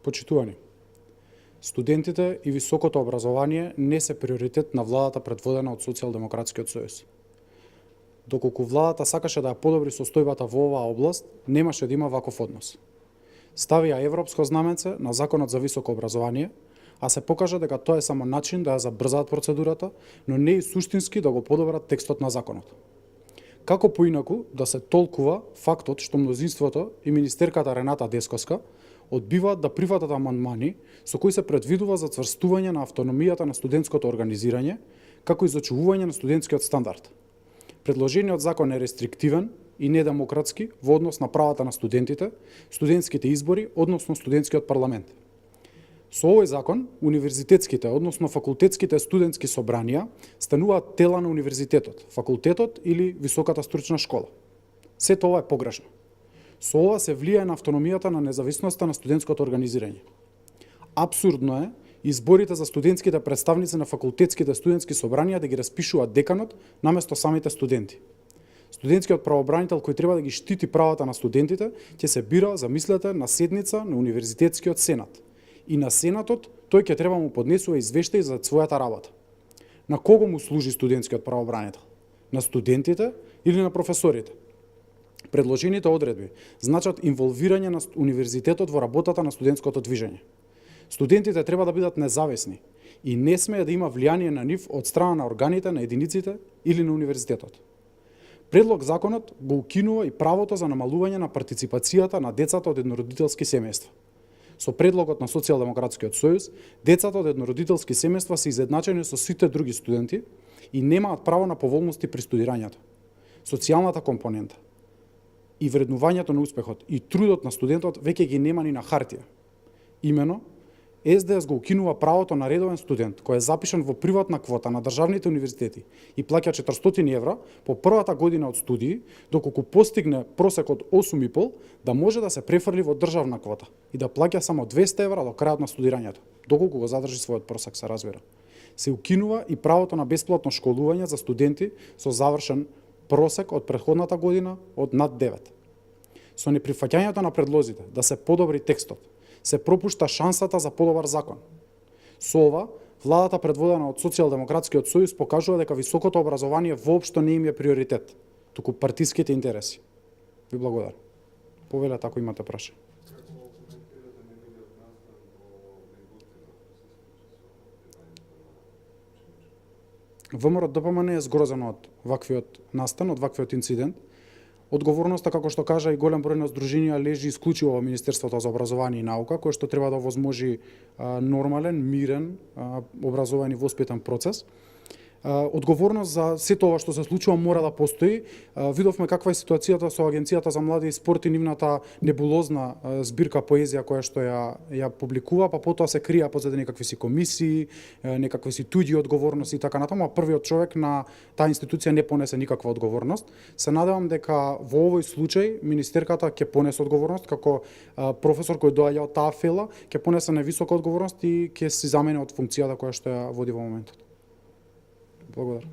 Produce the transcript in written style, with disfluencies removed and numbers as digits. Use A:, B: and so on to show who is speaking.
A: Почитувани, студентите и високото образование не се приоритет на владата предводена од Социјалдемократскиот сојуз. Доколку владата сакаше да ја подобри состојбата во оваа област, немаше да има ваков однос. Ставија европско знаменце на Законот за високо образование, а се покажа дека тоа е само начин да ја забрзаат процедурата, но не и суштински да го подобрат текстот на законот. Како поинаку да се толкува фактот што мнозинството и министерката Рената Десковска одбиваат да прифатат амандмани со кои се предвидува зацврстување на автономијата на студентското организирање, како и зачувување на студентскиот стандард. Предложениот закон е рестриктивен и недемократски во однос на правата на студентите, студентските избори, односно студентскиот парламент. Со овој закон, универзитетските, односно факултетските студентски собранија стануваат тела на универзитетот, факултетот или високата стручна школа. Сето ова е погрешно. Со ова се влијае на автономијата на независноста на студентското организирање. Абсурдно е изборите за студентските представници на факултетските студентски собранија да ги распишува деканот наместо самите студенти. Студентскиот правобранител кој треба да ги штити правата на студентите ќе се бира, замислете, на седница на универзитетскиот сенат. И на сенатот тој ќе треба му поднесува извештај за својата работа. На кого му служи студентскиот правобранител? На студентите или на професорите? Предложените одредби значат инволвирање на универзитетот во работата на студентското движење. Студентите треба да бидат независни и не смее да има влијание на нив од страна на органите на единиците или на универзитетот. Предлог законот го укинува и правото за намалување на партиципацијата на децата од еднородителски семејства. Со предлогот на Социјалдемократскиот сојуз, децата од еднородителски семејства се изедначени со сите други студенти и немаат право на поволности при студирањето. Социјалната компонента и вреднувањето на успехот и трудот на студентот веќе ги нема ни на хартија. Имено, СДС го укинува правото на редовен студент кој е запишан во приватна квота на државните универзитети и плаќа 400 евра по првата година од студии, доколку постигне просек од 8,5, да може да се префрли во државна квота и да плаќа само 200 евра до крајот на студирањето, доколку го задржи својот просек, се разбира. Се укинува и правото на бесплатно школување за студенти со завршен просек од претходната година од над 9. Со неприфаќањето на предлозите да се подобри текстот, се пропушта шансата за подобар закон. Со ова, владата предводена од Социјалдемократскиот сојуз покажува дека високото образование воопшто не им е приоритет, туку партиските интереси. Ви благодарам. Повелете ако имате прашање. ВМРО ДПМН е згрозено од ваквиот настан, од ваквиот инцидент. Одговорноста, како што кажа и голем број на здруженија, лежи исклучиво во Министерството за образование и наука, кое што треба да овозможи нормален, мирен, образован и воспитан процес. Одговорност за сето ова што се случува мора да постои. Видовме каква е ситуацијата со Агенцијата за млади и спорт и нивната небулозна збирка поезија која што ја публикува, па потоа се крија позади некакви си комисии, некакви си туѓи одговорности и така натаму, а првиот човек на таа институција не понесе никаква одговорност. Се надевам дека во овој случај министерката ќе понесе одговорност како професор кој доаѓа од таа фела, ќе понесе невисока одговорност и ќе се замени од функцијата која што ја води во моментот. Благодарам.